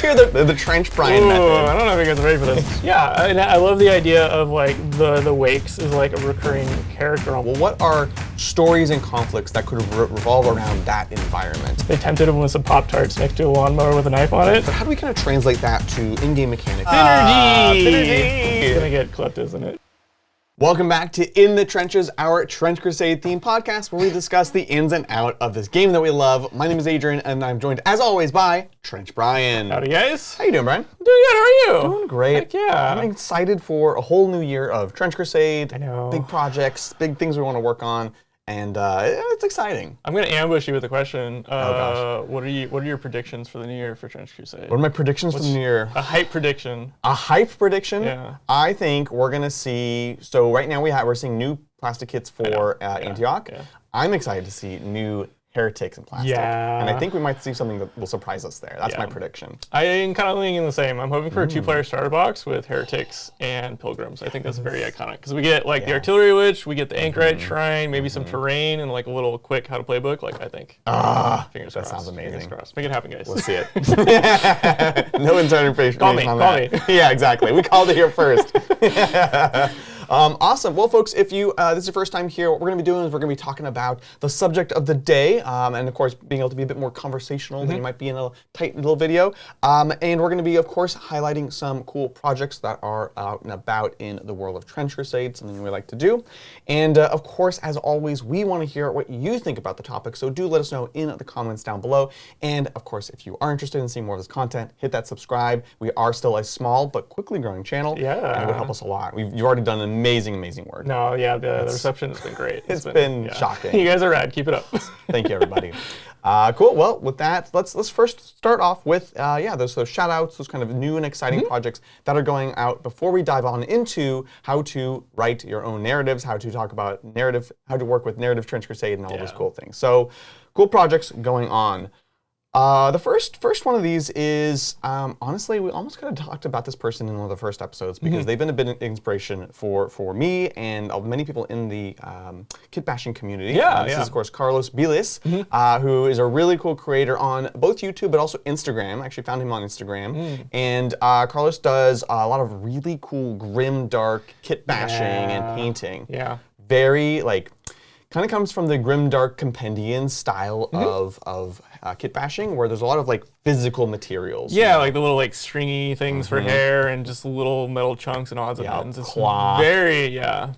hear the Trench Bryan method. I don't know if you guys are ready for this. Yeah, and I love the idea of like the wakes is like a recurring character. Well, what are stories and conflicts that could revolve around that environment? They tempted him with some Pop-Tarts next to a lawnmower with a knife on it. But how do we kind of translate that to in-game mechanics? Synergy! Synergy! It's gonna get clipped, isn't it? Welcome back to In the Trenches, our Trench Crusade themed podcast where we discuss the ins and out of this game that we love. My name is Adrian, and I'm joined, as always, by Trench Bryan. Howdy, guys. How you doing, Bryan? Doing good. How are you? Doing great. Heck yeah. I'm excited for a whole new year of Trench Crusade. I know. Big projects, big things we want to work on, and it's exciting. I'm gonna ambush you with a question. Oh, gosh. What are your predictions for the new year for Trench Crusade? What are my predictions for the new year? A hype prediction. A hype prediction? Yeah. I think we're gonna see. So right now we're seeing new plastic kits for Antioch. Yeah. I'm excited to see new heretics in plastic. Yeah. And I think we might see something that will surprise us there. That's Yeah. my prediction. I'm kind of leaning the same. I'm hoping for a two-player starter box with heretics and pilgrims. I think that's very iconic because we get like the artillery witch, we get the anchorite shrine, maybe some terrain, and like a little quick how to play book. Like I think. Fingers that crossed. sounds amazing. Fingers crossed. Make it happen, guys. Let's see it. No insider information Call me. on Call that. me. Yeah, exactly. We called it here first. Awesome. Well, folks, if you this is your first time here, what we're going to be doing is we're going to be talking about the subject of the day, and of course, being able to be a bit more conversational than you might be in a tight little video. And we're going to be, of course, highlighting some cool projects that are out and about in the world of Trench Crusade, something we like to do. And of course, as always, we want to hear what you think about the topic, so do let us know in the comments down below. And of course, if you are interested in seeing more of this content, hit that subscribe. We are still a small but quickly growing channel, and it would help us a lot. You've already done amazing work. No, yeah, the reception has been great. It's been shocking. You guys are rad. Keep it up. Thank you, everybody. Cool. Well, with that, let's first start off with those shout outs, those kind of new and exciting projects that are going out before we dive on into how to write your own narratives, how to talk about narrative, how to work with narrative Trench Crusade and all those cool things. So cool projects going on. The first one of these is, honestly, we almost could have talked about this person in one of the first episodes because they've been a bit of inspiration for me and many people in the kit bashing community. This is, of course, Carlos Bilis, who is a really cool creator on both YouTube but also Instagram. I actually found him on Instagram. And Carlos does a lot of really cool grim, dark kit bashing and painting. Yeah. Very, kind of comes from the grim, dark compendium style of kit bashing, where there's a lot of physical materials. Yeah, like the little stringy things for hair and just little metal chunks and odds and ends. It's cloth. very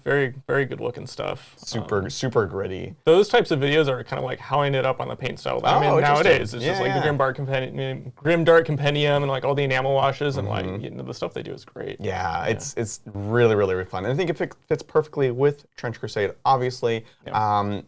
good looking stuff. Super gritty. Those types of videos are kind of like howing it up on the paint style that I'm in nowadays. It's just like the grim dark compendium and like all the enamel washes and the stuff they do is great. Yeah, it's really fun. And I think it fits perfectly with Trench Crusade, obviously.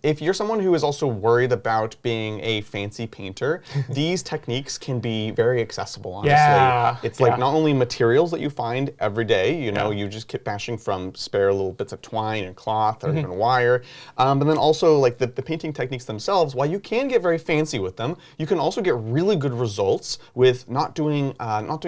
If you're someone who is also worried about being a fancy painter, these techniques can be very accessible, honestly. It's like not only materials that you find every day, you just kit bashing from spare little bits of twine and cloth or even wire, but then also the painting techniques themselves, while you can get very fancy with them, you can also get really good results with not doing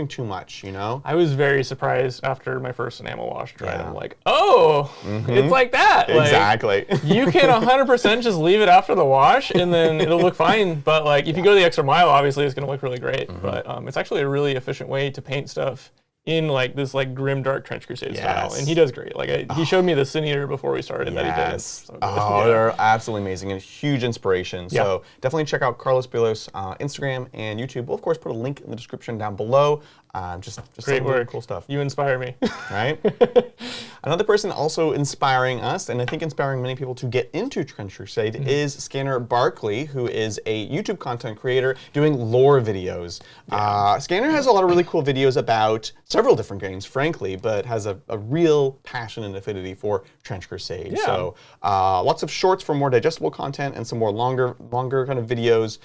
too much, I was very surprised after my first enamel wash tried. I'm like, oh, it's like that. Exactly. You can 100% just leave it after the wash and then it'll look fine, but if you go the extra mile, obviously it's going to look really great. But it's actually a really efficient way to paint stuff in this grim dark Trench Crusade style, and he does great. He showed me the Sin Eater before we started that he did. So they're absolutely amazing and huge inspiration. So definitely check out Carlos Bilos' Instagram and YouTube. We'll of course put a link in the description down below. Just great work, cool stuff. You inspire me, right? Another person also inspiring us, and I think inspiring many people to get into Trench Crusade, is Scanner Barkley, who is a YouTube content creator doing lore videos. Scanner has a lot of really cool videos about several different games, frankly, but has a real passion and affinity for Trench Crusade. So lots of shorts for more digestible content and some more longer kind of videos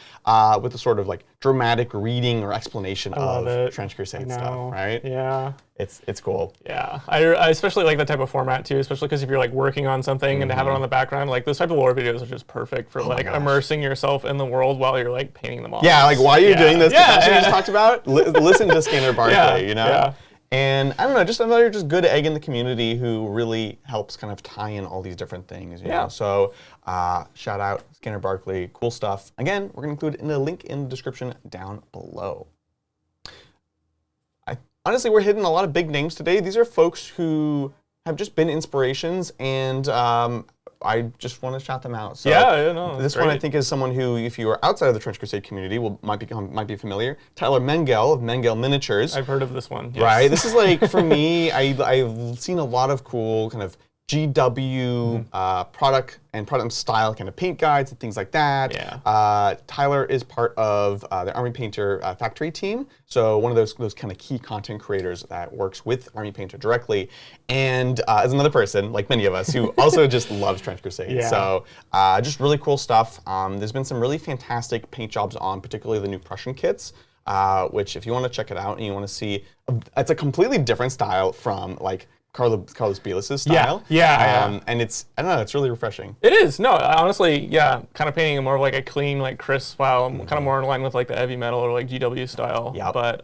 with a sort of dramatic reading or explanation of Trench Crusade stuff, right? Yeah. It's cool. Yeah, I especially like that type of format too, especially because if you're working on something and to have it on the background, those type of lore videos are just perfect for immersing yourself in the world while you're painting them all. Yeah, while you're doing this, you just talked about, listen to Scanner Barkley, Yeah. And I don't know, just another good egg in the community who really helps kind of tie in all these different things. You know? So shout out Scanner Barkley, cool stuff. Again, we're gonna include a link in the description down below. honestly, we're hitting a lot of big names today. These are folks who have just been inspirations, and I just want to shout them out. So this one I think is someone who, if you are outside of the Trench Crusade community, might be familiar. Tyler Mengel of Mengel Miniatures. I've heard of this one. Yes. Right. This is like, for me, I've seen a lot of cool kind of GW product style kind of paint guides and things like that. Yeah. Tyler is part of the Army Painter factory team, so one of those kind of key content creators that works with Army Painter directly, and is another person, like many of us, who also just loves Trench Crusade. Yeah. So just really cool stuff. There's been some really fantastic paint jobs on, particularly the new Prussian kits, which if you want to check it out and you want to see, it's a completely different style from like Carlos Bielis' style. Yeah. And it's, I don't know, it's really refreshing. It is. No, honestly, yeah, kind of painting more of like a clean, like crisp style, kind of more in line with like the heavy metal or like GW style. Yep. But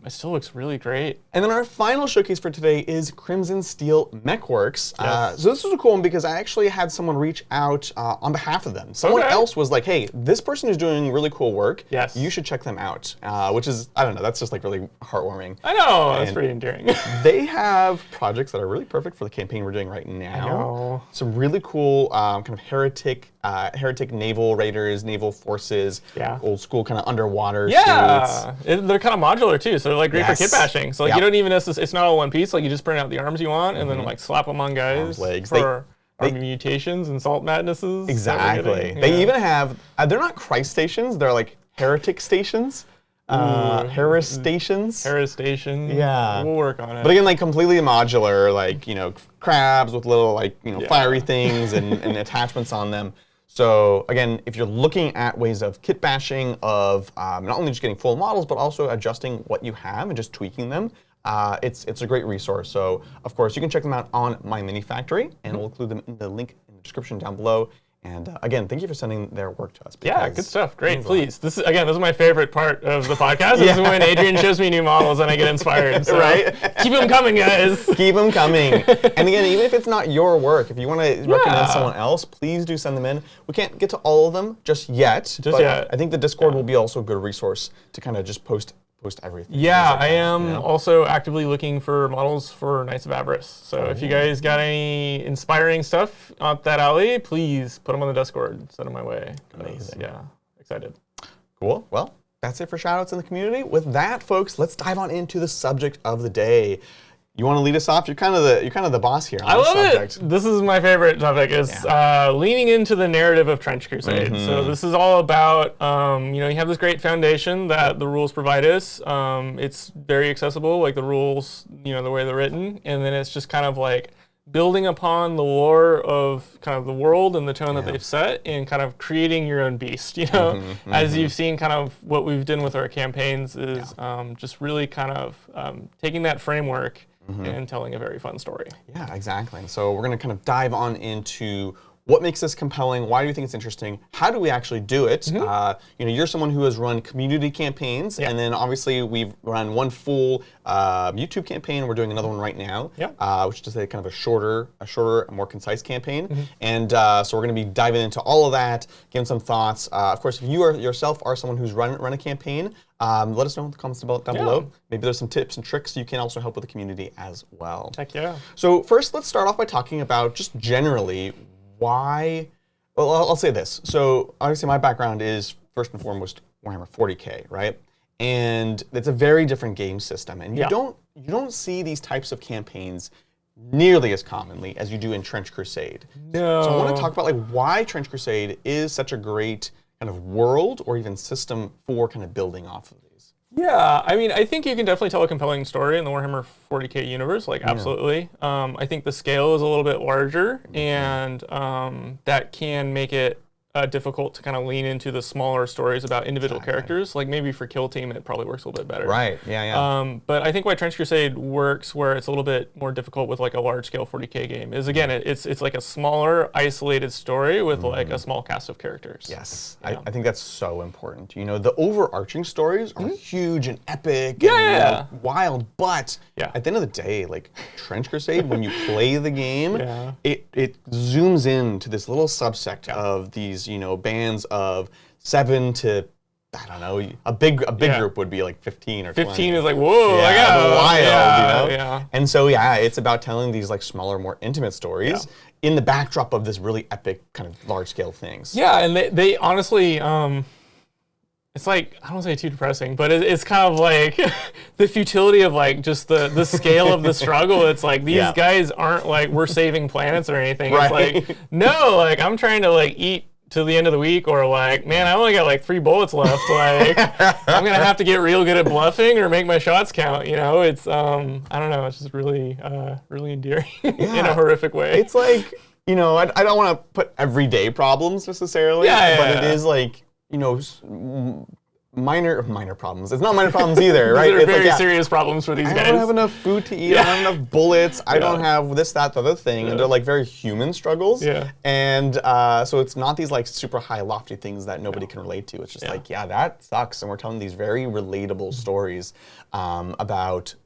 it still looks really great. And then our final showcase for today is Crimson Steel Mechworks. Yes. So this was a cool one because I actually had someone reach out on behalf of them. Someone else was like, hey, this person is doing really cool work. Yes. You should check them out. Which is, I don't know, that's just like really heartwarming. I know, that's pretty endearing. They have projects that are really perfect for the campaign we're doing right now. I know. Some really cool kind of heretic naval raiders, naval forces, old school kind of underwater suits. They're kind of modular too, so they're like great for kit bashing. So like you don't even necessarily, it's not all one piece. Like you just print out the arms you want and then like slap them on guys. Arms, legs. For army mutations and salt madnesses. Exactly. They even have. They're not Christ stations. They're like heretic stations. Harris stations. Yeah. We'll work on it. But again, like completely modular, like, crabs with little like, fiery things and attachments on them. So again, if you're looking at ways of kit bashing, of not only just getting full models, but also adjusting what you have and just tweaking them, it's a great resource. So of course, you can check them out on My Mini Factory, and we'll include them in the link in the description down below. And again, thank you for sending their work to us. Yeah, good stuff. Great. Please. This is my favorite part of the podcast. This is when Adrian shows me new models and I get inspired. So right? Keep them coming, guys. Keep them coming. And again, even if it's not your work, if you want to recommend someone else, please do send them in. We can't get to all of them just yet. I think the Discord will be also a good resource to kind of just post everything. Yeah, like I am also actively looking for models for Knights of Avarice. So if you guys got any inspiring stuff up that alley, please put them on the Discord. Send them my way. Amazing. Yeah, excited. Cool. Well, that's it for shoutouts in the community. With that, folks, let's dive on into the subject of the day. You want to lead us off? You're kind of the boss here on I this love subject. It. This is my favorite topic. Is leaning into the narrative of Trench Crusade. So this is all about you have this great foundation that the rules provide us. It's very accessible, like the rules, the way they're written, and then it's just kind of like building upon the lore of kind of the world and the tone that they've set, and kind of creating your own beast. As you've seen, kind of what we've done with our campaigns is just really kind of taking that framework. And telling a very fun story. Yeah, exactly. And so we're going to kind of dive on into what makes this compelling, why do you think it's interesting, how do we actually do it? You're someone who has run community campaigns, and then obviously we've run one full YouTube campaign. We're doing another one right now, which is just a kind of a shorter, more concise campaign. And so we're going to be diving into all of that, giving some thoughts. Of course, if you yourself are someone who's run a campaign, let us know in the comments down below. Maybe there's some tips and tricks you can also help with the community as well. Heck yeah. So first, let's start off by talking about just generally why. Well, I'll say this. So obviously my background is first and foremost Warhammer 40K, right? And it's a very different game system, and you don't see these types of campaigns nearly as commonly as you do in Trench Crusade. No. So I want to talk about like why Trench Crusade is such a great kind of world or even system for kind of building off of these. Yeah, I mean, I think you can definitely tell a compelling story in the Warhammer 40K universe, like absolutely. I think the scale is a little bit larger, and that can make it difficult to kind of lean into the smaller stories about individual characters. Like maybe for Kill Team, it probably works a little bit better. Right, yeah. But I think why Trench Crusade works where it's a little bit more difficult with like a large scale 40K game is, again, it's like a smaller isolated story with like a small cast of characters. Yes, I think that's so important. The overarching stories are huge and epic and wild, but at the end of the day, like Trench Crusade, when you play the game, it zooms in to this little subsect of these, bands of 7 to I don't know, a big group would be like 15 or 20. 15 is like, whoa, wild, you know? Yeah. And so, it's about telling these like smaller, more intimate stories in the backdrop of this really epic kind of large-scale things. Yeah, and they honestly, it's like, I don't want to say too depressing, but it's kind of like the futility of like just the scale of the struggle. It's like these guys aren't like, we're saving planets or anything. Right. It's like, no, like I'm trying to like eat till the end of the week, or like, man, I only got like 3 bullets left. Like, I'm gonna have to get real good at bluffing or make my shots count. You know, it's I don't know, it's just really endearing in a horrific way. It's like, you know, I don't want to put everyday problems necessarily, but it is like, you know, minor problems. It's not minor problems either, right? These are it's very like, serious problems for these guys. I don't have enough food to eat. I don't have enough bullets. I don't have this, that, the other thing. And they're like very human struggles. Yeah. And so it's not these like super high lofty things that nobody can relate to. It's just like, that sucks. And we're telling these very relatable stories about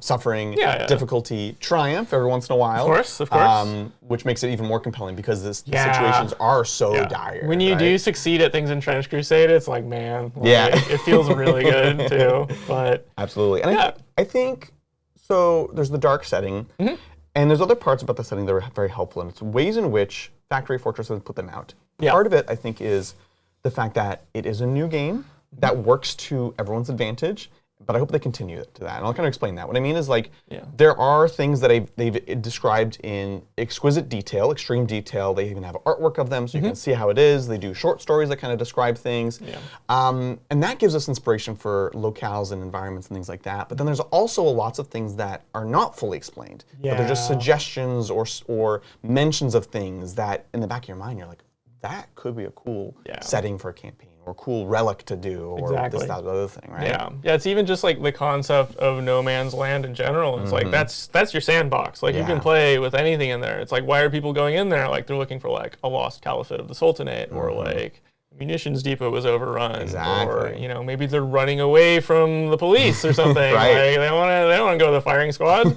suffering, difficulty, triumph every once in a while. Of course. Which makes it even more compelling because the situations are so dire. When you do succeed at things in Trench Crusade, it's like, man, it feels really good too. But absolutely. And I think, so there's the dark setting, and there's other parts about the setting that are very helpful, and it's ways in which Factory Fortress has put them out. Part of it, I think, is the fact that it is a new game that works to everyone's advantage. But I hope they continue to that. And I'll kind of explain that. What I mean is like, there are things that they've described in exquisite detail, extreme detail. They even have artwork of them so you can see how it is. They do short stories that kind of describe things. And that gives us inspiration for locales and environments and things like that. But then there's also lots of things that are not fully explained. But they're just suggestions or mentions of things that in the back of your mind, you're like, that could be a cool setting for a campaign, or cool relic to do, or this, that, other thing, right? Yeah, it's even just like the concept of no man's land in general. It's like, that's your sandbox. Like, you can play with anything in there. It's like, why are people going in there? Like, they're looking for like a lost caliphate of the Sultanate, or like munitions depot was overrun, or you know, maybe they're running away from the police or something. Like, they don't want to go to the firing squad.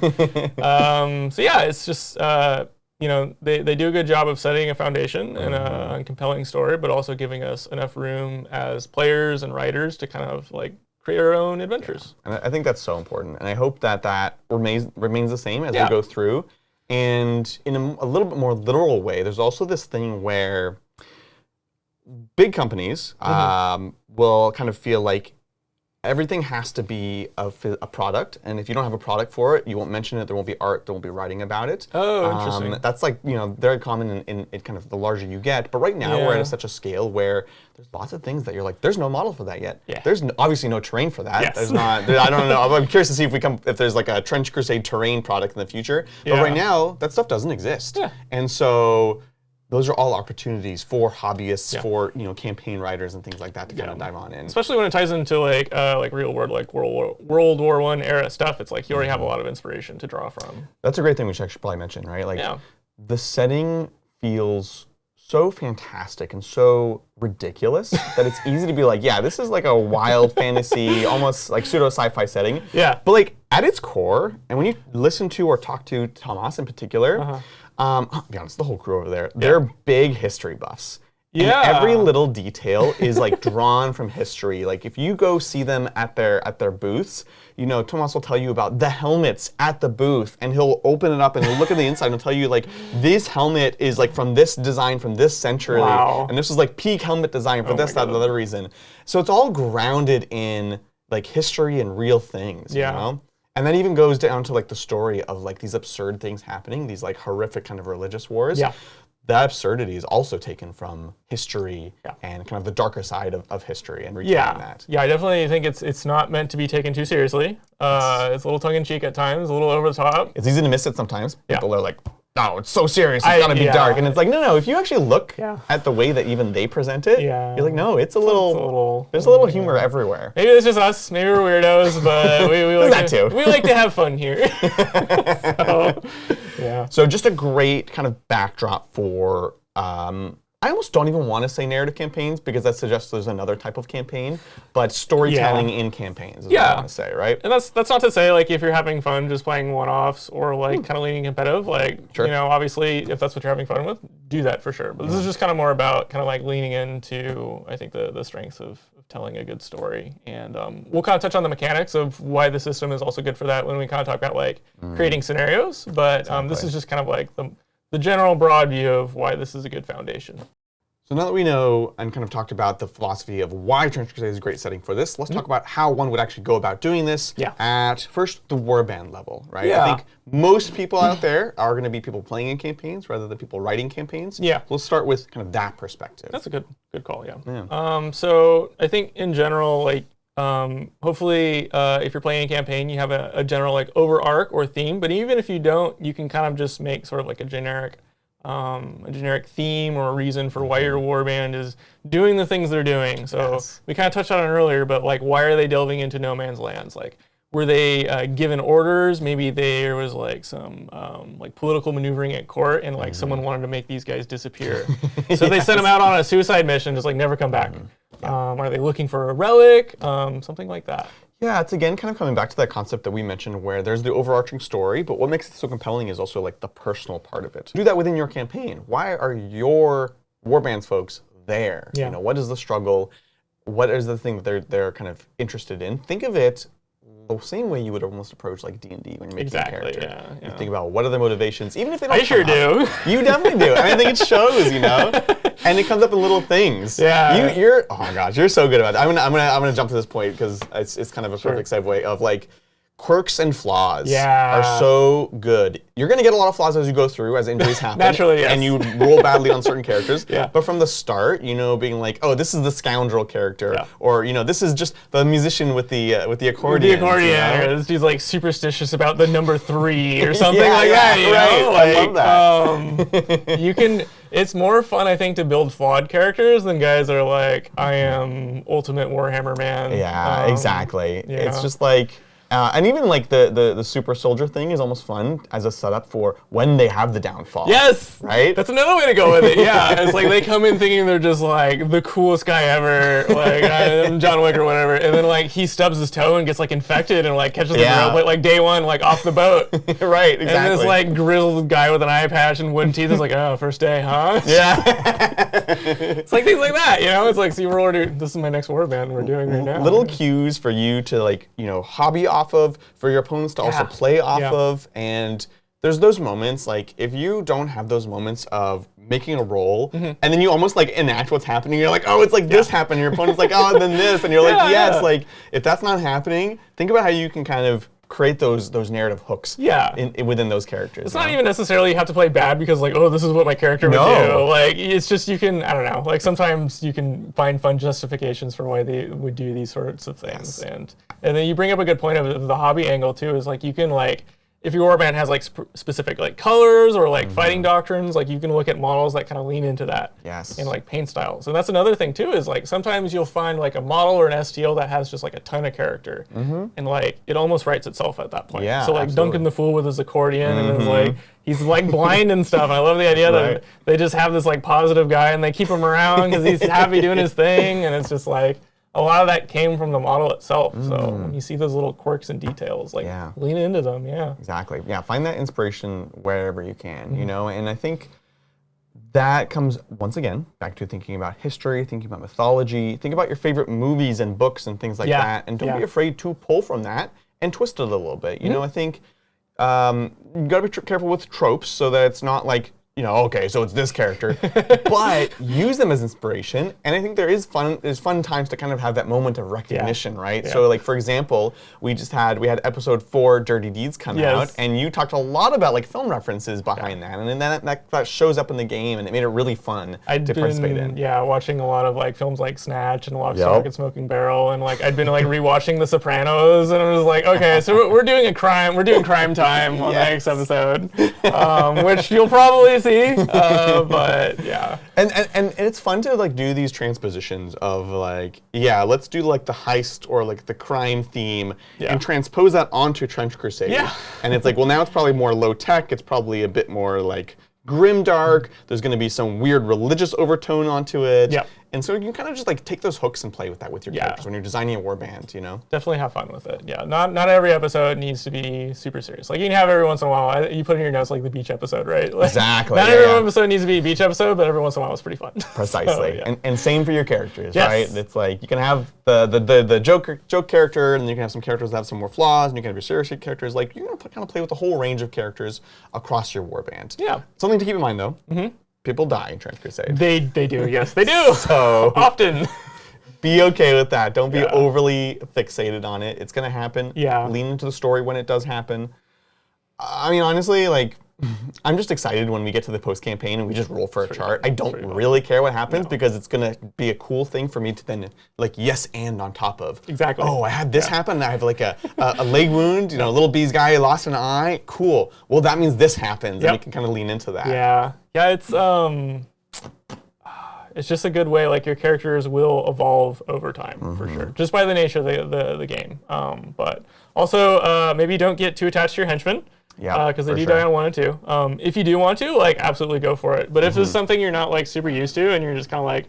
So it's just. You know, they do a good job of setting a foundation and a compelling story, but also giving us enough room as players and writers to kind of like create our own adventures. And I think that's so important. And I hope that remains the same as we go through. And in a little bit more literal way, there's also this thing where big companies will kind of feel like everything has to be a product, and if you don't have a product for it, you won't mention it, there won't be art, there won't be writing about it. Oh, interesting. That's like, you know, very common in kind of the larger you get, but right now we're at such a scale where there's lots of things that you're like, there's no model for that yet. There's obviously no terrain for that. There's not, I don't know, I'm curious to see if there's like a Trench Crusade terrain product in the future, but right now, that stuff doesn't exist. And so, those are all opportunities for hobbyists, for campaign writers and things like that to kind of dive on in. Especially when it ties into like real world, like World War I era stuff. It's like you already have a lot of inspiration to draw from. That's a great thing we should actually probably mention, right? Like the setting feels so fantastic and so ridiculous that it's easy to be like, this is like a wild fantasy, almost like pseudo sci-fi setting. But like at its core, and when you listen to or talk to Tomas in particular. I'll be honest, the whole crew over there, they're big history buffs. And every little detail is like drawn from history. Like if you go see them at their booths, you know, Tomas will tell you about the helmets at the booth, and he'll open it up and he'll look at the inside and he'll tell you like, this helmet is like from this design from this century, and this is like peak helmet design for this, that, and the other reason. So it's all grounded in like history and real things, you know? And that even goes down to like the story of like these absurd things happening, these like horrific kind of religious wars. That absurdity is also taken from history and kind of the darker side of history and retaining that. I definitely think it's not meant to be taken too seriously. It's a little tongue-in-cheek at times, a little over the top. It's easy to miss it sometimes. People are like, no, it's so serious, it's gotta be dark. And it's like, no, if you actually look at the way that even they present it, you're like, no, there's a little humor everywhere. Maybe it's just us, maybe we're weirdos, but we like to have fun here. So just a great kind of backdrop for, I almost don't even want to say narrative campaigns because that suggests there's another type of campaign, but storytelling in campaigns is what I want to say, right? And that's not to say like if you're having fun just playing one-offs or like kind of leaning competitive, like, you know, obviously if that's what you're having fun with, do that for sure. But this is just kind of more about kind of like leaning into, I think, the strengths of telling a good story. And we'll kind of touch on the mechanics of why the system is also good for that when we kind of talk about like creating scenarios. But this is just kind of like the general broad view of why this is a good foundation. So now that we know and kind of talked about the philosophy of why Trench Crusade is a great setting for this, let's talk about how one would actually go about doing this at first the Warband level, right? Yeah. I think most people out there are going to be people playing in campaigns rather than people writing campaigns. Yeah. So let's start with kind of that perspective. That's a good call, yeah. So I think in general, like hopefully if you're playing a campaign, you have a general like over arc or theme, but even if you don't, you can kind of just make sort of like a generic theme or a reason for why your warband is doing the things they're doing. So we kind of touched on it earlier, but like, why are they delving into no man's lands? Like, were they given orders? Maybe there was like some like political maneuvering at court, and like someone wanted to make these guys disappear. So they sent them out on a suicide mission, just like never come back. Are they looking for a relic? Something like that. Yeah, it's again kind of coming back to that concept that we mentioned where there's the overarching story, but what makes it so compelling is also like the personal part of it. Do that within your campaign. Why are your Warbands folks there? Yeah. You know, what is the struggle? What is the thing that they're kind of interested in? Think of it the same way you would almost approach like D&D when you're making a character. Yeah. You think about what are their motivations, even if they don't. I sure do. You definitely do, and I think it shows, you know. And it comes up in little things. Yeah. You're oh my gosh, you're so good about it. I'm gonna jump to this point because it's kind of a perfect segue of like quirks and flaws are so good. You're gonna get a lot of flaws as you go through, as injuries happen. Naturally, yes. And you roll badly on certain characters. Yeah. But from the start, you know, being like, oh, this is the scoundrel character, or you know, this is just the musician with the accordion. The accordion, you know? or he's like superstitious about the number 3 or something like that. You know? Like, I love that. You can. It's more fun, I think, to build flawed characters than guys that are like, I am ultimate Warhammer man. Yeah, exactly. It's just like. And even like the super soldier thing is almost fun as a setup for when they have the downfall. Yes! Right? That's another way to go with it, yeah. It's like they come in thinking they're just like the coolest guy ever, like I'm John Wick or whatever, and then like he stubs his toe and gets like infected and like catches the rail like day one, like off the boat. Right, exactly. And this like grizzled guy with an eye patch and wooden teeth is like, oh, first day, huh? Yeah. It's like things like that, you know? It's like, see, this is my next warband we're doing right now. Little cues for you to like, you know, hobby off of, for your opponents to also play off of, and there's those moments, like if you don't have those moments of making a roll, and then you almost like enact what's happening, you're like, oh, it's like this happened, your opponent's like, oh, and then this, and you're like, yes, like if that's not happening, think about how you can kind of create those narrative hooks within those characters. It's not even necessarily you have to play bad because like, oh, this is what my character would do. Like, it's just you can, I don't know, like sometimes you can find fun justifications for why they would do these sorts of things. And then you bring up a good point of the hobby angle too, is like you can like, if your warband has like specific like colors or like fighting doctrines, like you can look at models that kind of lean into that. Yes. And like paint styles. And that's another thing too, is like sometimes you'll find like a model or an STL that has just like a ton of character. And like it almost writes itself at that point. Yeah, so like Duncan the Fool with his accordion and it's like he's like blind and stuff. And I love the idea that they just have this like positive guy and they keep him around because he's happy doing his thing, and it's just like a lot of that came from the model itself. So when you see those little quirks and details, like lean into them, Exactly. Yeah, find that inspiration wherever you can, you know, and I think that comes, once again, back to thinking about history, thinking about mythology, think about your favorite movies and books and things like that, and don't be afraid to pull from that and twist it a little bit. You know, I think you gotta be careful with tropes so that it's not like, you know, okay, so it's this character, but use them as inspiration. And I think there's fun times to kind of have that moment of recognition, right? So like, for example, we had episode 4 Dirty Deeds come out, and you talked a lot about like film references behind that, and then that shows up in the game, and it made it really fun to participate in. Yeah, watching a lot of like films like Snatch and Lock, Stock, and Smoking Barrel, and like I'd been like rewatching The Sopranos, and I was like, okay, so we're doing crime time on the next episode, which you'll probably see, but yeah. And it's fun to like do these transpositions of like, let's do like the heist or like the crime theme and transpose that onto Trench Crusade. And it's like, well, now it's probably more low tech. It's probably a bit more like grimdark. There's going to be some weird religious overtone onto it. And so you can kind of just like take those hooks and play with that with your characters when you're designing a warband, you know? Definitely have fun with it. Yeah, not every episode needs to be super serious. Like you can have every once in a while. You put in your notes like the beach episode, right? Like, Exactly. Not every episode needs to be a beach episode, but every once in a while it's pretty fun. Precisely. So, and same for your characters, right? It's like you can have the joke character, and then you can have some characters that have some more flaws, and you can have your serious characters. Like you're gonna kind of play with the whole range of characters across your warband. Yeah. Something to keep in mind though. People die in Trench Crusade. They do, yes, they do. So often. Be okay with that. Don't be overly fixated on it. It's gonna happen. Yeah. Lean into the story when it does happen. I mean, honestly, like, I'm just excited when we get to the post-campaign and we just roll for a chart. I don't really care what happens because it's gonna be a cool thing for me to then, like, yes and on top of. Exactly. Oh, I had this happen. I have like a leg wound. You know, little B's guy lost an eye. Cool. Well, that means this happens, and we can kind of lean into that. Yeah. Yeah. It's just a good way. Like your characters will evolve over time for sure, just by the nature of the game. But also maybe don't get too attached to your henchmen. Yeah, because they do die on 1 and 2. If you do want to, like, absolutely go for it. But if this is something you're not like super used to, and you're just kind of like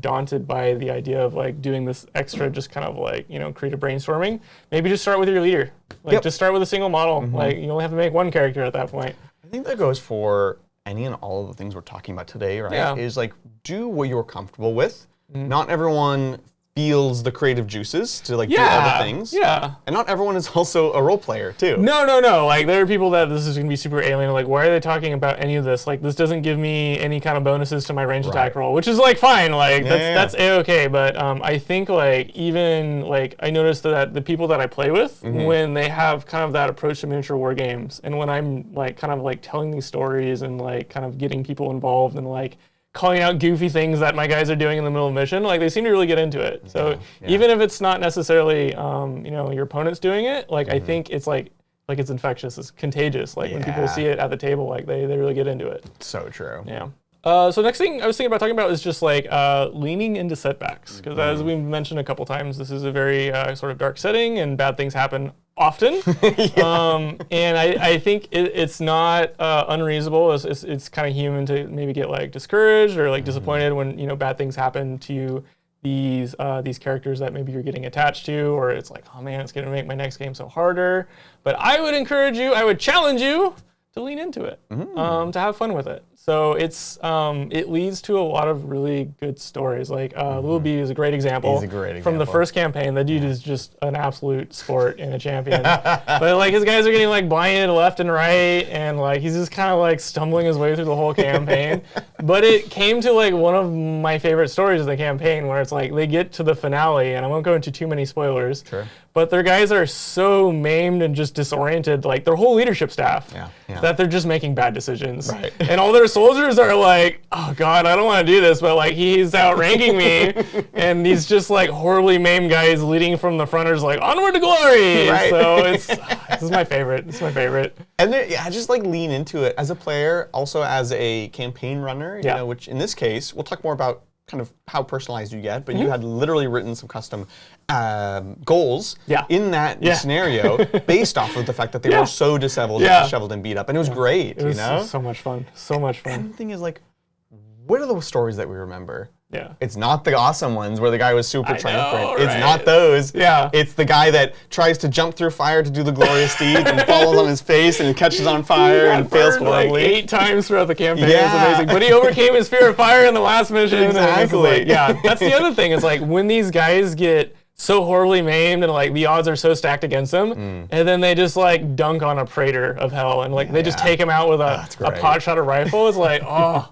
daunted by the idea of like doing this extra, just kind of like creative brainstorming, maybe just start with your leader. Like, just start with a single model. Like, you only have to make one character at that point. I think that goes for any and all of the things we're talking about today, right? Yeah. Is like do what you're comfortable with. Not everyone feels the creative juices to like do other things. Yeah. And not everyone is also a role player too. No. Like there are people that this is gonna be super alien. Like, why are they talking about any of this? Like, this doesn't give me any kind of bonuses to my range attack roll, which is like fine. Like that's A-okay. But I think like even like I noticed that the people that I play with, when they have kind of that approach to miniature war games, and when I'm like kind of like telling these stories and like kind of getting people involved and like calling out goofy things that my guys are doing in the middle of the mission, like they seem to really get into it. So even if it's not necessarily, your opponent's doing it, like I think it's like it's infectious, it's contagious. Like when people see it at the table, like they really get into it. So true. Yeah. So next thing I was thinking about talking about is just like leaning into setbacks, because as we mentioned a couple times, this is a very sort of dark setting and bad things happen often. And I think it's not unreasonable. It's kind of human to maybe get like discouraged or like disappointed when bad things happen to these characters that maybe you're getting attached to, or it's like, oh man, it's gonna make my next game so harder. But I would challenge you to lean into it, to have fun with it. So it leads to a lot of really good stories. Like Lil B is a great example. He's a great example. From the first campaign. The dude is just an absolute sport and a champion. But like his guys are getting like blinded left and right, and like he's just kind of like stumbling his way through the whole campaign. But it came to like one of my favorite stories of the campaign, where it's like they get to the finale, and I won't go into too many spoilers. Sure. But their guys are so maimed and just disoriented, like their whole leadership staff, that they're just making bad decisions. Right. And all their soldiers are like, oh God, I don't want to do this, but like he's outranking me. And these just like horribly maimed guys leading from the front are just like, onward to glory. Right. So this is my favorite. It's my favorite. And then, just like lean into it as a player, also as a campaign runner, you know, which in this case, we'll talk more about kind of how personalized you get, but you had literally written some custom goals in that scenario based off of the fact that they were so disheveled and beat up, and it was great. It was so much fun. So much fun. And the thing is, like, what are those stories that we remember? Yeah. It's not the awesome ones where the guy was super triumphant. know, It's right? not those. Yeah. It's the guy that tries to jump through fire to do the glorious deed and falls on his face and catches on fire and fails horribly. Like 8 times throughout the campaign. Yeah. It's amazing. But he overcame his fear of fire in the last mission. Exactly. That's the other thing. Is like when these guys get so horribly maimed and like the odds are so stacked against them, and then they just like dunk on a praetor of hell, and like they just take him out with a pot shot rifle. It's like, oh,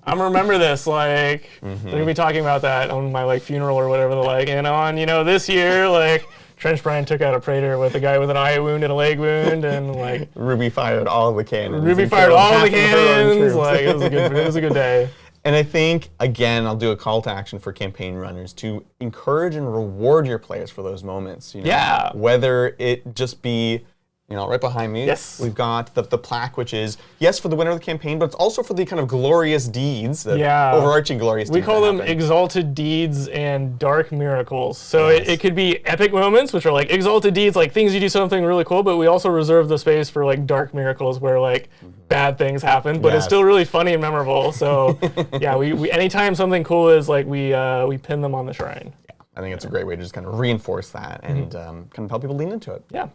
I'm gonna remember this. Like they're gonna be talking about that on my like funeral or whatever. They're like, and on this year, like Trench Bryan took out a praetor with a guy with an eye wound and a leg wound, and like Ruby fired all the cannons. Ruby fired all the cannons. Like it was a good day. And I think, again, I'll do a call to action for campaign runners to encourage and reward your players for those moments. You know? Yeah. Whether it just be right behind me. Yes. We've got the plaque, which is, yes, for the winner of the campaign, but it's also for the kind of glorious deeds, the overarching glorious deeds. We call them happen. exalted deeds and dark miracles. So Yes. it could be epic moments, which are like exalted deeds, like things you do something really cool, but we also reserve the space for like dark miracles where like bad things happen, but it's still really funny and memorable. So yeah, we anytime something cool is like we pin them on the shrine. Yeah, I think it's a great way to just kind of reinforce that and kind of help people lean into it. Yeah.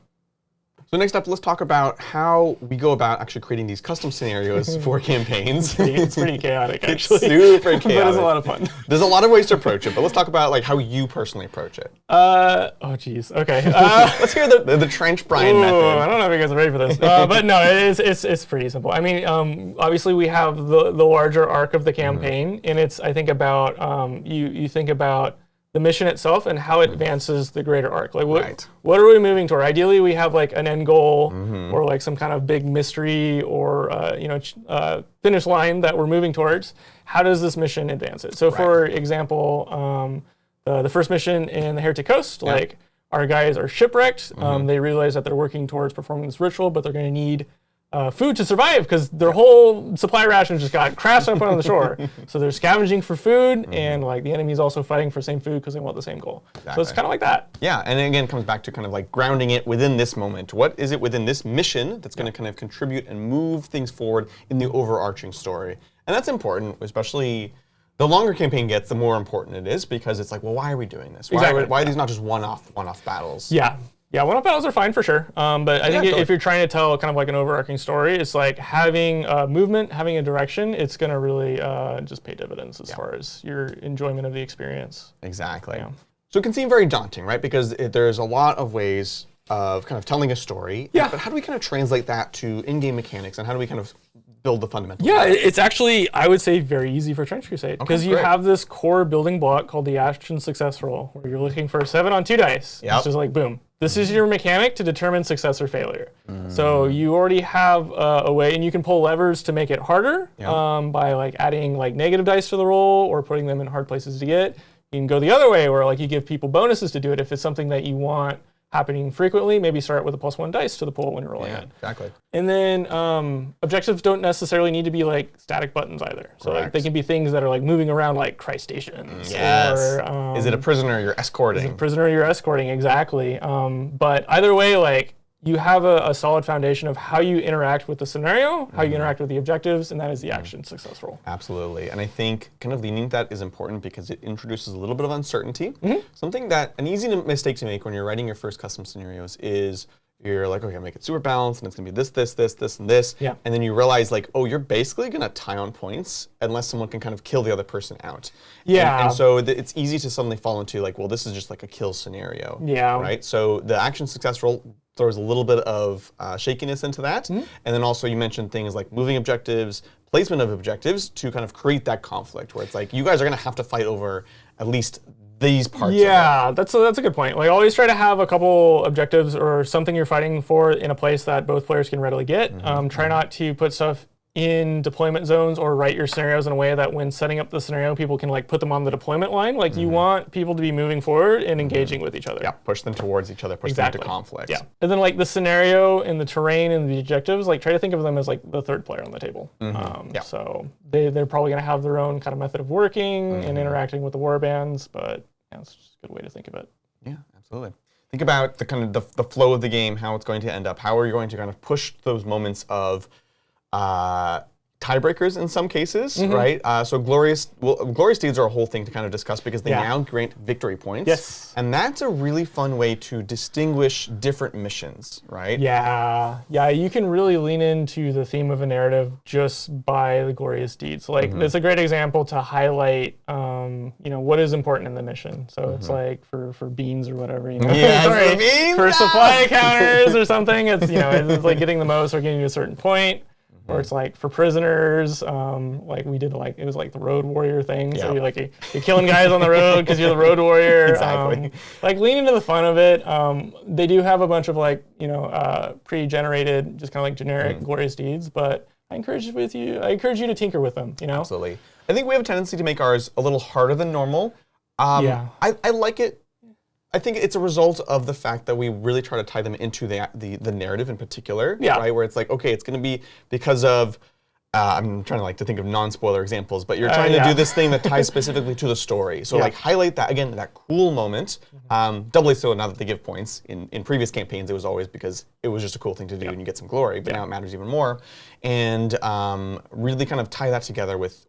So next up, let's talk about how we go about actually creating these custom scenarios for campaigns. It's pretty chaotic, actually. It's super chaotic. But it's a lot of fun. There's a lot of ways to approach it, but let's talk about like how you personally approach it. Oh geez. Okay. Let's hear the Trench Bryan method. I don't know if you guys are ready for this, but no, it's pretty simple. I mean, obviously we have the larger arc of the campaign, and it's I think about you think about the mission itself and how it advances the greater arc. Like what are we moving toward? Ideally, we have like an end goal or like some kind of big mystery or finish line that we're moving towards. How does this mission advance it? So for example, the first mission in the Heretic Coast, like our guys are shipwrecked. They realize that they're working towards performing this ritual, but they're going to need food to survive because their whole supply ration just got crashed up on the shore. So they're scavenging for food, and like the enemy's also fighting for the same food because they want the same goal. Exactly. So it's kind of like that. Yeah, and again, it comes back to kind of like grounding it within this moment. What is it within this mission that's going to kind of contribute and move things forward in the overarching story? And that's important, especially the longer campaign gets, the more important it is because it's like, well, why are we doing this? Why are these not just one-off battles? Yeah. Yeah, one-off battles are fine for sure, but I think if you're trying to tell kind of like an overarching story, it's like having movement, having a direction, it's going to really just pay dividends as far as your enjoyment of the experience. Exactly. Yeah. So it can seem very daunting, right? Because there's a lot of ways of kind of telling a story, but how do we kind of translate that to in-game mechanics, and how do we kind of build the fundamentals? Yeah, it's actually, I would say, very easy for Trench Crusade because you have this core building block called the action success roll, where you're looking for 7 on 2 dice. It's just like, boom. This is your mechanic to determine success or failure. So you already have a way, and you can pull levers to make it harder by like adding like negative dice to the roll or putting them in hard places to get. You can go the other way, where like you give people bonuses to do it if it's something that you want happening frequently. Maybe start with a +1 dice to the pool when you're rolling it. Exactly. And then objectives don't necessarily need to be like static buttons either. So like they can be things that are like moving around, like cry stations. Or, is it a prisoner you're escorting? Is it a prisoner you're escorting? Exactly. But either way, like you have a solid foundation of how you interact with the scenario, how you interact with the objectives, and that is the action success roll. Absolutely. And I think kind of leaning to that is important because it introduces a little bit of uncertainty. Something that an easy mistake to make when you're writing your first custom scenarios is you're like, okay, make it super balanced, and it's gonna be this, and this. Yeah. And then you realize like, oh, you're basically gonna tie on points unless someone can kind of kill the other person out. Yeah. And so it's easy to suddenly fall into like, well, this is just like a kill scenario. Yeah. Right? So the action success roll throws a little bit of shakiness into that. And then also you mentioned things like moving objectives, placement of objectives to kind of create that conflict where it's like, you guys are gonna have to fight over at least these parts of it. That's a good point. Like always try to have a couple objectives or something you're fighting for in a place that both players can readily get. Try not to put stuff in deployment zones or write your scenarios in a way that when setting up the scenario, people can like put them on the deployment line. Like you want people to be moving forward and engaging with each other. Yeah, push them towards each other, push them into conflict. Yeah, and then like the scenario and the terrain and the objectives, like try to think of them as like the third player on the table. So they're probably gonna have their own kind of method of working and interacting with the warbands, but yeah, it's just a good way to think of it. Yeah, absolutely. Think about the kind of the flow of the game, how it's going to end up, how are you going to kind of push those moments of tiebreakers in some cases, right? So glorious deeds are a whole thing to kind of discuss because they now grant victory points. Yes. And that's a really fun way to distinguish different missions, right? Yeah, you can really lean into the theme of a narrative just by the glorious deeds. Like it's a great example to highlight, what is important in the mission. So it's like for beans or whatever, for supply counters or something. It's it's like getting the most or getting to a certain point. Or it's like for prisoners, like we did it was like the road warrior thing. So you're killing guys on the road because you're the road warrior. Exactly. Like lean into the fun of it. They do have a bunch of pre-generated, just kind of like generic glorious deeds, but I encourage you to tinker with them. Absolutely. I think we have a tendency to make ours a little harder than normal. I like it. I think it's a result of the fact that we really try to tie them into the narrative in particular, Yeah. right? Where it's like, okay, it's going to be because of, I'm trying to think of non-spoiler examples, but you're trying to do this thing that ties specifically to the story. So like highlight that, again, that cool moment. Doubly so now that they give points. In previous campaigns, it was always because it was just a cool thing to do and you get some glory, but now it matters even more. And really kind of tie that together with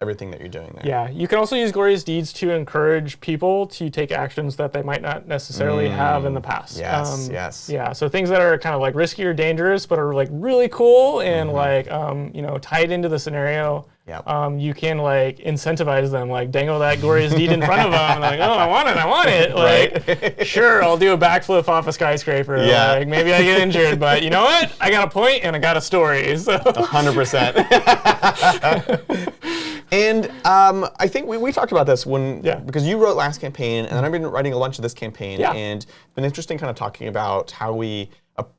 everything that you're doing there. Yeah, you can also use glorious deeds to encourage people to take actions that they might not necessarily have in the past. Yes, yes. Yeah, so things that are kind of like risky or dangerous, but are like really cool and like you know, tied into the scenario. Yep. You can like incentivize them, like dangle that glorious deed in front of them, and like, oh, I want it. Like, sure, I'll do a backflip off a skyscraper. Yeah. Like, maybe I get injured, but you know what? I got a point and I got a story. So 100%. And I think we talked about this because you wrote last campaign, and then I've been writing a bunch of this campaign, and it's been interesting kind of talking about how we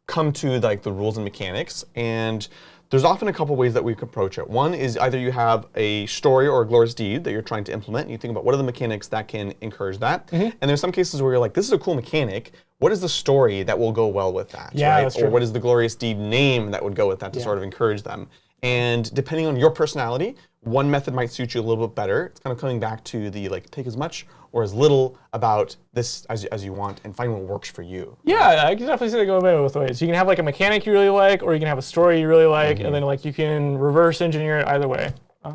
come to like the rules and mechanics. And there's often a couple ways that we can approach it. One is either you have a story or a glorious deed that you're trying to implement, and you think about what are the mechanics that can encourage that. And there's some cases where you're like, this is a cool mechanic. What is the story that will go well with that? Yeah, right? that's true. Or what is the glorious deed name that would go with that to sort of encourage them? And depending on your personality, one method might suit you a little bit better. It's kind of coming back to the like take as much or as little about this as you want and find what works for you. Yeah, I can definitely see that going both ways. You can have like a mechanic you really like, or you can have a story you really like, and then like you can reverse engineer it either way.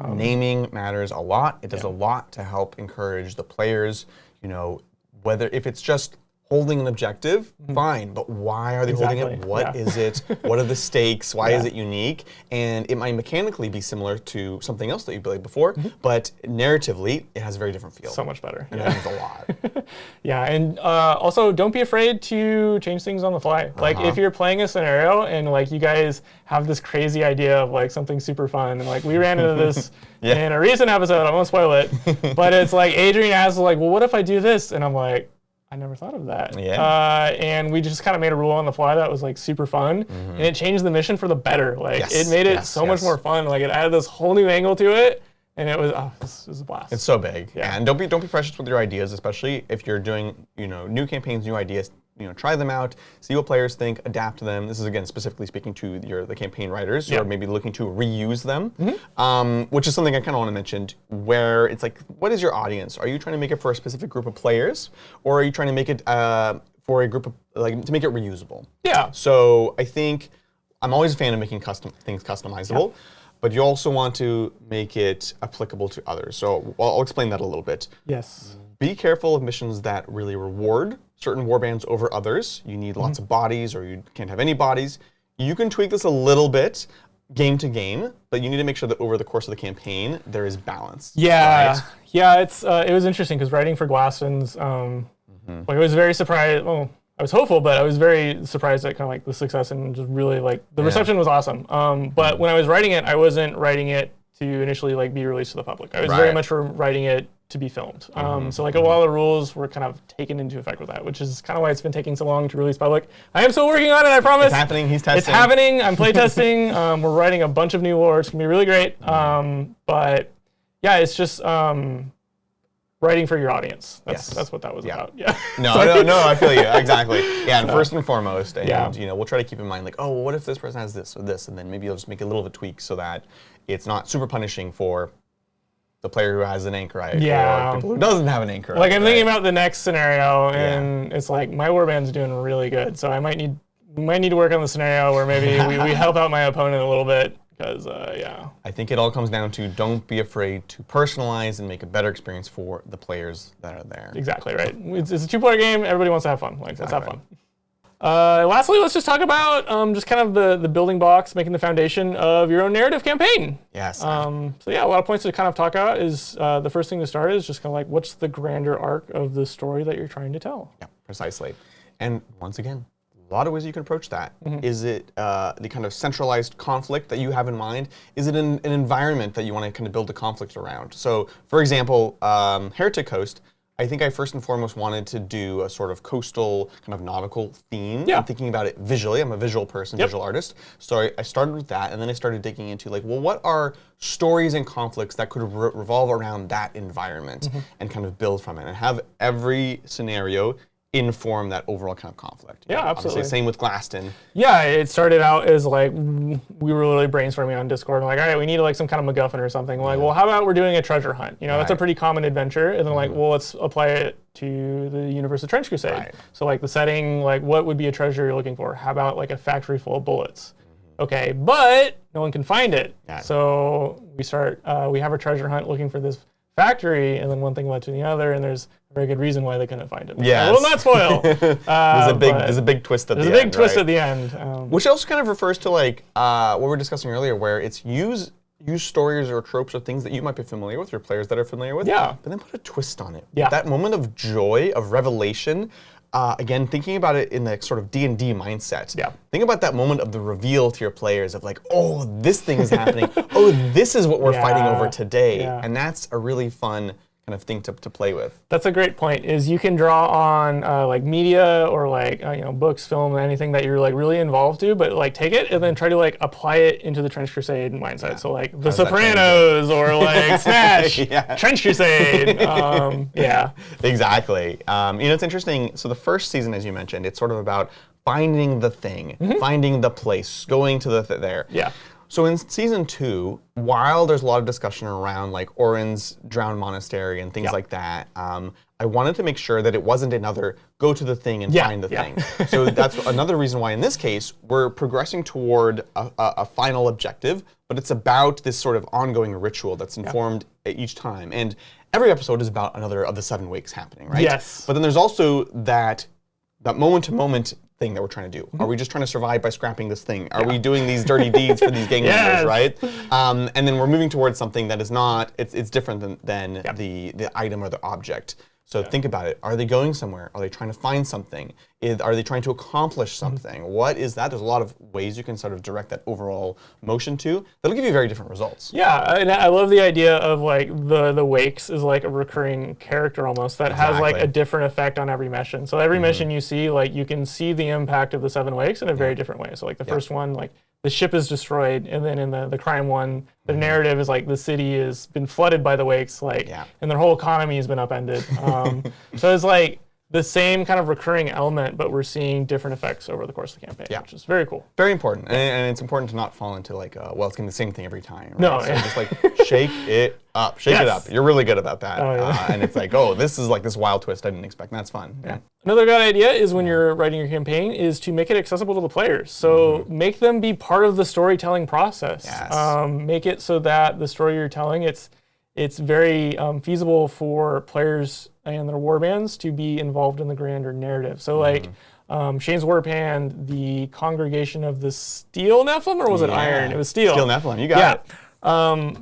Naming matters a lot. It does a lot to help encourage the players. You know, whether if it's just holding an objective, fine, but why are they holding it? What is it? What are the stakes? Why is it unique? And it might mechanically be similar to something else that you played before, but narratively, it has a very different feel. So much better. And that means a lot. Yeah, and also don't be afraid to change things on the fly. Like if you're playing a scenario and like you guys have this crazy idea of like something super fun, and like we ran into this in a recent episode, I won't spoil it, but it's like Adrian asked like, well, what if I do this? And I'm like, I never thought of that. Yeah. And we just kind of made a rule on the fly that was like super fun, and it changed the mission for the better. Like it made it so much more fun. Like it added this whole new angle to it, and it was this was a blast. It's so big. Yeah. And don't be precious with your ideas, especially if you're doing new campaigns, new ideas. Try them out, see what players think, adapt to them. This is again specifically speaking to the campaign writers who are maybe looking to reuse them, which is something I kind of want to mention. Where it's like, what is your audience? Are you trying to make it for a specific group of players, or are you trying to make it for a group of to make it reusable? Yeah. So I think I'm always a fan of making things customizable. But you also want to make it applicable to others. So I'll explain that a little bit. Yes. Be careful of missions that really reward certain warbands over others. You need lots of bodies, or you can't have any bodies. You can tweak this a little bit game to game, but you need to make sure that over the course of the campaign, there is balance. Yeah. Right? Yeah, it was interesting because writing for Glasston's, like I was very surprised. Well, I was hopeful, but I was very surprised at kind of like the success and just really like the reception was awesome. But when I was writing it, I wasn't writing it to initially like be released to the public. I was very much for writing it to be filmed. So like a lot of the rules were kind of taken into effect with that, which is kind of why it's been taking so long to release public. I am still working on it, I promise. It's happening, he's testing. It's happening, I'm play testing. We're writing a bunch of new lore, it's gonna be really great. But yeah, it's just writing for your audience. That's what that was about. Yeah. No, I feel you, exactly. Yeah, and first and foremost, and we'll try to keep in mind like, oh, well, what if this person has this or this, and then maybe you'll just make a little bit of a tweak so that it's not super punishing for the player who has an anchor eye, or people who doesn't have an anchor eye. Like I'm thinking about the next scenario, and it's like my warband's doing really good, so we might need to work on the scenario where maybe we help out my opponent a little bit. Because, I think it all comes down to don't be afraid to personalize and make a better experience for the players that are there. Exactly, right. It's a two-player game. Everybody wants to have fun. Like, let's have fun. Lastly, let's just talk about just kind of the building blocks, making the foundation of your own narrative campaign. Yes. So yeah, a lot of points to kind of talk about is the first thing to start is just kind of like, what's the grander arc of the story that you're trying to tell? Yeah, precisely. And once again, a lot of ways you can approach that. Is it the kind of centralized conflict that you have in mind? Is it an environment that you want to kind of build a conflict around? So, for example, Heretic Coast, I think I first and foremost wanted to do a sort of coastal kind of nautical theme. Yeah. I'm thinking about it visually. I'm a visual person, visual artist. So I started with that, and then I started digging into like, well, what are stories and conflicts that could revolve around that environment and kind of build from it and have every scenario inform that overall kind of conflict. Yeah, absolutely. Obviously, same with Glaston. Yeah, it started out as like we were really brainstorming on Discord. And like, all right, we need like some kind of MacGuffin or something. Like, well, how about we're doing a treasure hunt? You know, that's a pretty common adventure. And then like, well, let's apply it to the universe of Trench Crusade. Right. So like the setting, like what would be a treasure you're looking for? How about like a factory full of bullets? Okay, but no one can find it. Yeah. So we have a treasure hunt looking for this factory, and then one thing led to the other, and there's a very good reason why they couldn't find it. Yeah, I will not spoil. There's a big twist at the end. There's a big twist at the end. Which also kind of refers to like what we were discussing earlier, where it's use stories or tropes or things that you might be familiar with, or players that are familiar with. Yeah. But then put a twist on it. Yeah. That moment of joy, of revelation. Again, thinking about it in the sort of D&D mindset. Yeah. Think about that moment of the reveal to your players of like, oh, this thing is happening. Oh, this is what we're fighting over today. Yeah. And that's a really fun kind of thing to play with. That's a great point, is you can draw on like media or like books, film, anything that you're like really involved to, but like take it and then try to like apply it into the Trench Crusade mindset. Yeah. So like The Sopranos or like Smash, Trench Crusade. Yeah. Exactly. It's interesting. So the first season, as you mentioned, it's sort of about finding the thing, finding the place, going to there. Yeah. So in season 2, while there's a lot of discussion around like Orin's drowned monastery and things like that, I wanted to make sure that it wasn't another go to the thing and find the thing. So that's another reason why in this case, we're progressing toward a final objective, but it's about this sort of ongoing ritual that's informed each time. And every episode is about another of the 7 wakes happening, right? Yes. But then there's also that moment-to-moment thing that we're trying to do. Are we just trying to survive by scrapping this thing? Are we doing these dirty deeds for these gang members, right? And then we're moving towards something that is not, it's different than the item or the object. So think about it. Are they going somewhere? Are they trying to find something? Are they trying to accomplish something? What is that? There's a lot of ways you can sort of direct that overall motion to. That'll give you very different results. Yeah, and I love the idea of like the wakes is like a recurring character almost that has like a different effect on every mission. So every mission you see, like you can see the impact of the 7 wakes in a very different way. So like the first one, like the ship is destroyed, and then in the crime one, the narrative is like the city has been flooded by the wakes, like, and their whole economy has been upended. So it's like the same kind of recurring element, but we're seeing different effects over the course of the campaign, which is very cool. Very important, and it's important to not fall into like, well, it's gonna be the same thing every time. Right? No, so just like shake it up, shake it up. You're really good about that, and it's like, oh, this is like this wild twist I didn't expect. And that's fun. Yeah. Another good idea is when you're writing your campaign is to make it accessible to the players. So make them be part of the storytelling process. Yes. Make it so that the story you're telling, it's very feasible for players and their warbands to be involved in the grander narrative. So like Shane's Warband, the congregation of the Steel Nephilim, or was it Iron? It was Steel. Steel Nephilim, you got it.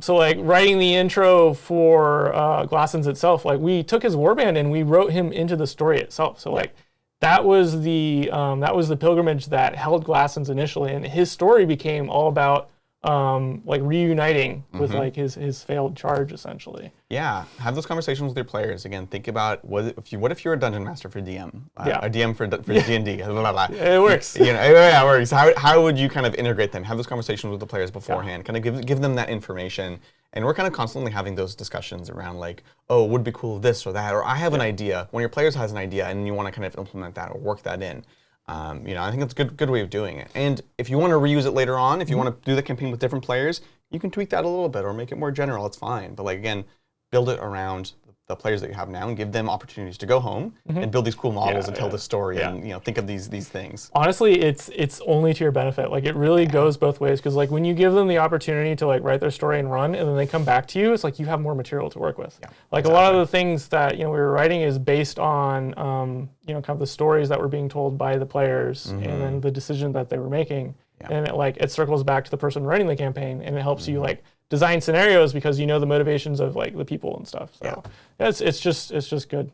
So like writing the intro for Glasson's itself, like we took his warband and we wrote him into the story itself. So like that was the pilgrimage that held Glasson's initially, and his story became all about like reuniting with like his failed charge essentially. Yeah, have those conversations with your players. Again, think about what if you're a dungeon master for DM, a DM for D&D. Blah, blah. It works. It works. How would you kind of integrate them? Have those conversations with the players beforehand. Kind of give them that information. And we're kind of constantly having those discussions around like, oh, would be cool this or that, or I have an idea. When your players has an idea and you want to kind of implement that or work that in. I think that's a good way of doing it. And if you want to reuse it later on, if you want to do the campaign with different players, you can tweak that a little bit or make it more general. It's fine. But like again, build it around the players that you have now and give them opportunities to go home and build these cool models and tell the story and think of these things. Honestly, it's only to your benefit. Like it really goes both ways, because like when you give them the opportunity to like write their story and run, and then they come back to you, it's like you have more material to work with. Like a lot of the things that we were writing is based on kind of the stories that were being told by the players and then the decision that they were making. And it circles back to the person writing the campaign, and it helps you like design scenarios because you know the motivations of like the people and stuff. So it's just good.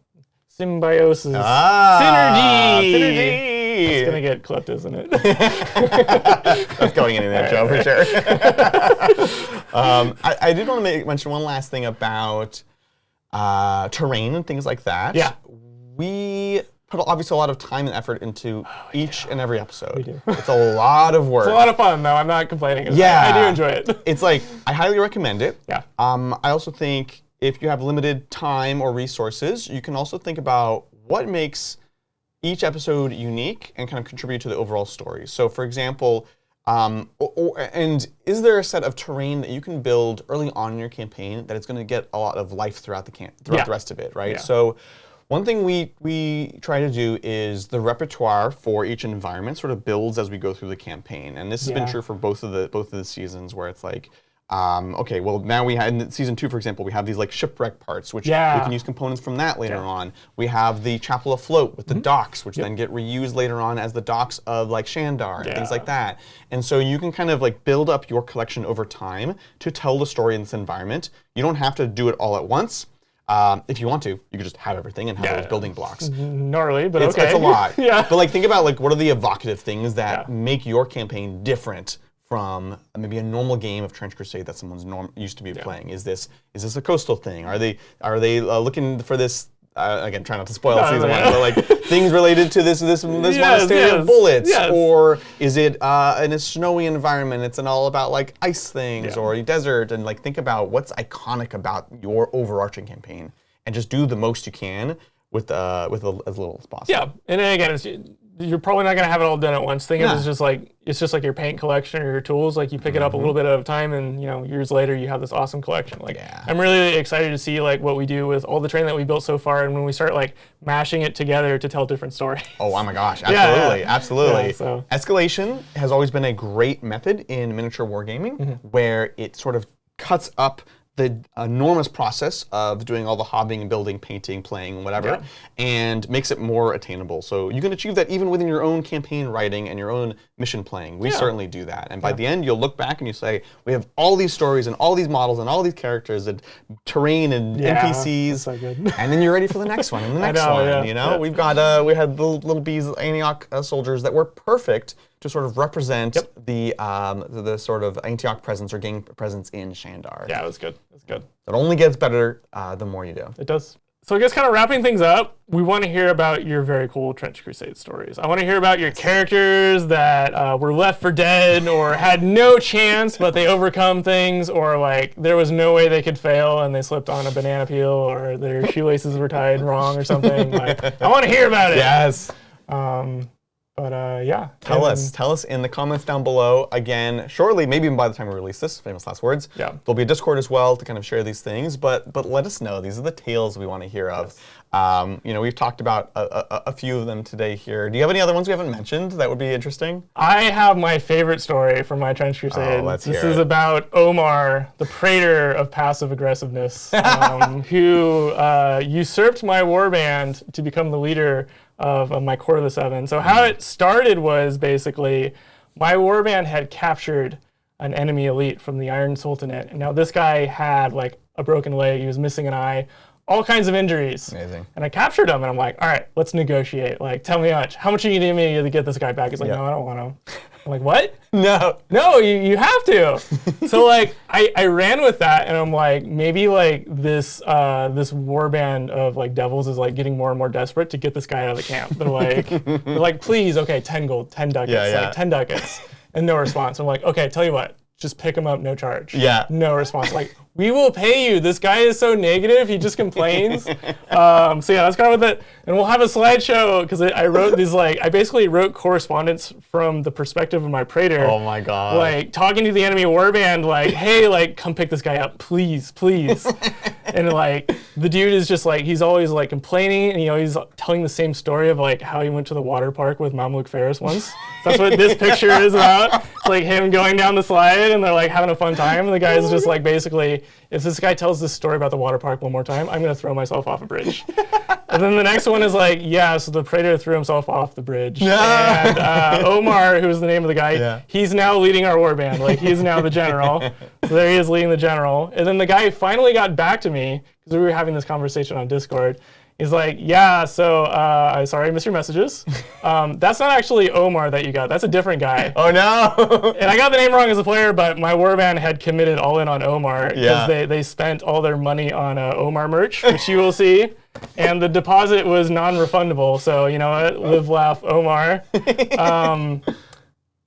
Symbiosis. Synergy. It's gonna get clipped, isn't it? That's going in the intro for sure. I did want to mention one last thing about terrain and things like that. Yeah. We put obviously a lot of time and effort into each and every episode. We do. It's a lot of work. It's a lot of fun, though. I'm not complaining. I do enjoy it. It's like, I highly recommend it. Yeah. I also think if you have limited time or resources, you can also think about what makes each episode unique and kind of contribute to the overall story. So, for example, and is there a set of terrain that you can build early on in your campaign that it's going to get a lot of life throughout the rest of it, right? Yeah. So, one thing we try to do is the repertoire for each environment sort of builds as we go through the campaign, and this has been true for both of the seasons, where it's like, okay, well now we have in season 2, for example, we have these like shipwreck parts, which we can use components from that later on. We have the chapel afloat with the docks, which then get reused later on as the docks of like Shandar and things like that. And so you can kind of like build up your collection over time to tell the story in this environment. You don't have to do it all at once. If you want to, you could just have everything and have those building blocks. Gnarly, but It's a lot. Yeah. But like think about like what are the evocative things that make your campaign different from maybe a normal game of Trench Crusade that someone's used to be playing? Is this a coastal thing? Are they looking for this? Again, try not to spoil season 1, but like things related to this monastery of bullets, or is it in a snowy environment? It's all about like ice things or a desert, and like think about what's iconic about your overarching campaign, and just do the most you can with as little as possible. Yeah, and then again, you're probably not gonna have it all done at once. Think of it as it's just like your paint collection or your tools. Like you pick it up a little bit at a time, and years later you have this awesome collection. Like I'm really excited to see like what we do with all the terrain that we built so far, and when we start like mashing it together to tell different stories. Oh my gosh, absolutely, absolutely. Yeah, so. Escalation has always been a great method in miniature wargaming, where it sort of cuts up the enormous process of doing all the hobbying, building, painting, playing, whatever, and makes it more attainable. So you can achieve that even within your own campaign writing and your own mission playing. We certainly do that. And by the end, you'll look back and you say, we have all these stories and all these models and all these characters and terrain and NPCs, so good. and then you're ready for the next one and the next one. We've got we had the little bees, Antioch soldiers that were perfect to sort of represent the sort of Antioch presence or gang presence in Shandar. Yeah, it was good. It was good. It only gets better the more you do. It does. So I guess kind of wrapping things up, we want to hear about your very cool Trench Crusade stories. I want to hear about your characters that were left for dead or had no chance, but they overcome things, or like there was no way they could fail and they slipped on a banana peel, or their shoelaces were tied wrong or something. Like, I want to hear about it. Yes. Tell us in the comments down below. Again, shortly, maybe even by the time we release this, famous last words. Yeah. There'll be a Discord as well to kind of share these things, but let us know. These are the tales we want to hear of. We've talked about a few of them today here. Do you have any other ones we haven't mentioned that would be interesting? I have my favorite story from my Trench Crusade. Oh, let's hear This is about Omar, the praetor of passive aggressiveness, who usurped my warband to become the leader of my Court of the Seven. So how it started was basically my warband had captured an enemy elite from the Iron Sultanate. And now this guy had like a broken leg, he was missing an eye, all kinds of injuries. Amazing. And I captured him and I'm like, all right, let's negotiate. Like, tell me how much are you gonna need me to get this guy back? He's like, no, I don't want him. I'm like, what? No, you have to. So like, I ran with that, and I'm like, maybe like this warband of like devils is like getting more and more desperate to get this guy out of the camp. They're like, please, okay, 10 gold, 10 ducats, like 10 ducats, and no response. I'm like, okay, tell you what, just pick him up, no charge. Yeah. No response. Like, we will pay you. This guy is so negative. He just complains. So yeah, that's kind of what and we'll have a slideshow, because I wrote these I basically wrote correspondence from the perspective of my praetor. Oh my god. Like talking to the enemy warband, like, hey, like come pick this guy up, please. And like the dude is just like, he's always like complaining, and he's telling the same story of like how he went to the water park with Mamluk Ferris once. That's what this picture is about. It's like him going down the slide and they're like having a fun time, and the guy's just like basically, if this guy tells this story about the water park one more time, I'm going to throw myself off a bridge. And then the next one is like, so the praetor threw himself off the bridge. And Omar, who's the name of the guy, he's now leading our warband. Like, he's now the general. So there he is leading the general. And then the guy finally got back to me, because we were having this conversation on Discord. He's like, I'm sorry I missed your messages. That's not actually Omar that you got. That's a different guy. Oh, no. And I got the name wrong as a player, but my warband had committed all in on Omar, because they spent all their money on Omar merch, which you will see. And the deposit was non-refundable. So, you know what? Live, laugh, Omar. And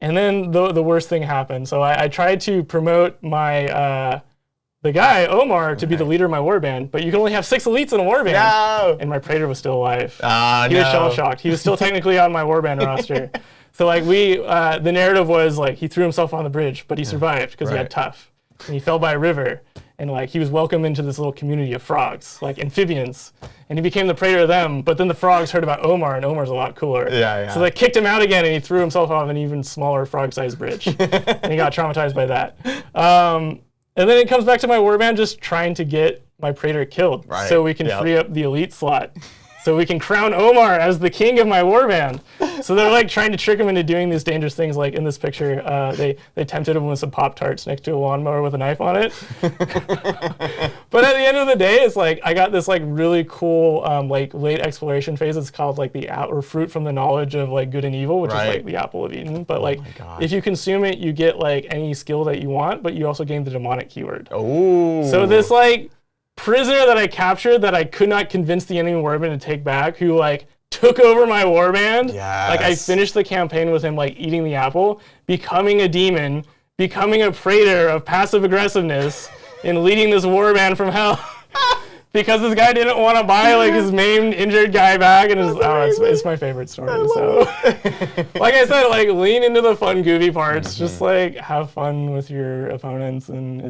then the worst thing happened. So I tried to promote my the guy, Omar, to be the leader of my warband, but you can only have 6 elites in a warband. No. And my praetor was still alive. He was shell-shocked. He was still technically on my warband roster. So like the narrative was like he threw himself on the bridge, but he survived because he had tough. And he fell by a river. And like he was welcomed into this little community of frogs, like amphibians. And he became the praetor of them, but then the frogs heard about Omar, and Omar's a lot cooler. So they kicked him out again, and he threw himself off an even smaller frog-sized bridge. And he got traumatized by that. And then it comes back to my warband just trying to get my praetor killed so we can free up the elite slot. So we can crown Omar as the king of my warband. So they're like trying to trick him into doing these dangerous things. Like in this picture, they tempted him with some Pop-Tarts next to a lawnmower with a knife on it. But at the end of the day, it's like I got this like really cool like late exploration phase. It's called like the fruit from the knowledge of like good and evil, which is like the apple of Eden. But like if you consume it, you get like any skill that you want, but you also gain the demonic keyword. So this like prisoner that I captured that I could not convince the enemy warband to take back, who like took over my warband. Like I finished the campaign with him like eating the apple, becoming a demon, becoming a praetor of passive aggressiveness, and leading this warband from hell. Because this guy didn't want to buy like his maimed, injured guy back, and it's my favorite story. So, like I said, like lean into the fun, goofy parts. Just like have fun with your opponents, and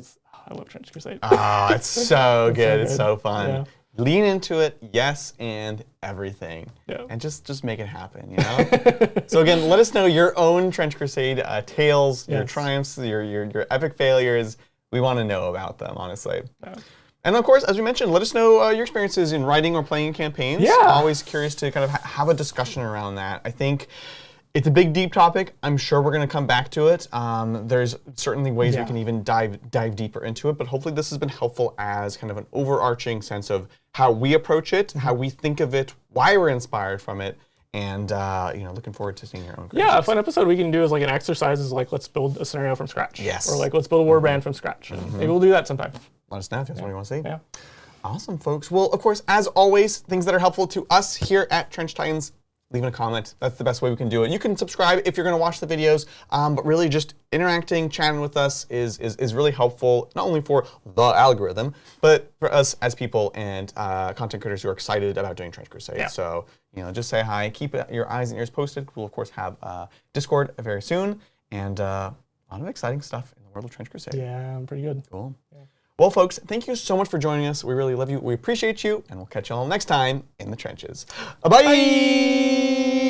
I love Trench Crusade. Oh, it's so good. It's so fun. Yeah. Lean into it, yes, and everything. And just make it happen, you know? So again, let us know your own Trench Crusade tales, your triumphs, your epic failures. We want to know about them, honestly. And of course, as we mentioned, let us know your experiences in writing or playing campaigns. Always curious to kind of have a discussion around that. I think it's a big, deep topic. I'm sure we're going to come back to it. There's certainly ways we can even dive deeper into it, but hopefully this has been helpful as kind of an overarching sense of how we approach it, how we think of it, why we're inspired from it, and you know, looking forward to seeing your own creations. A fun episode we can do is like an exercise is like, let's build a scenario from scratch. Or like, let's build a warband from scratch. Maybe we'll do that sometime. Let us know if that's what you want to see. Awesome, folks. Well, of course, as always, things that are helpful to us here at Trench Titans, leaving a comment. That's the best way we can do it. You can subscribe if you're going to watch the videos, but really just interacting, chatting with us is really helpful, not only for the algorithm, but for us as people and content creators who are excited about doing Trench Crusade. So, you know, just say hi, keep your eyes and ears posted. We'll, of course, have Discord very soon, and a lot of exciting stuff in the world of Trench Crusade. Yeah, I'm pretty good. Cool. Well, folks, thank you so much for joining us. We really love you. We appreciate you, and we'll catch you all next time in the trenches. Bye.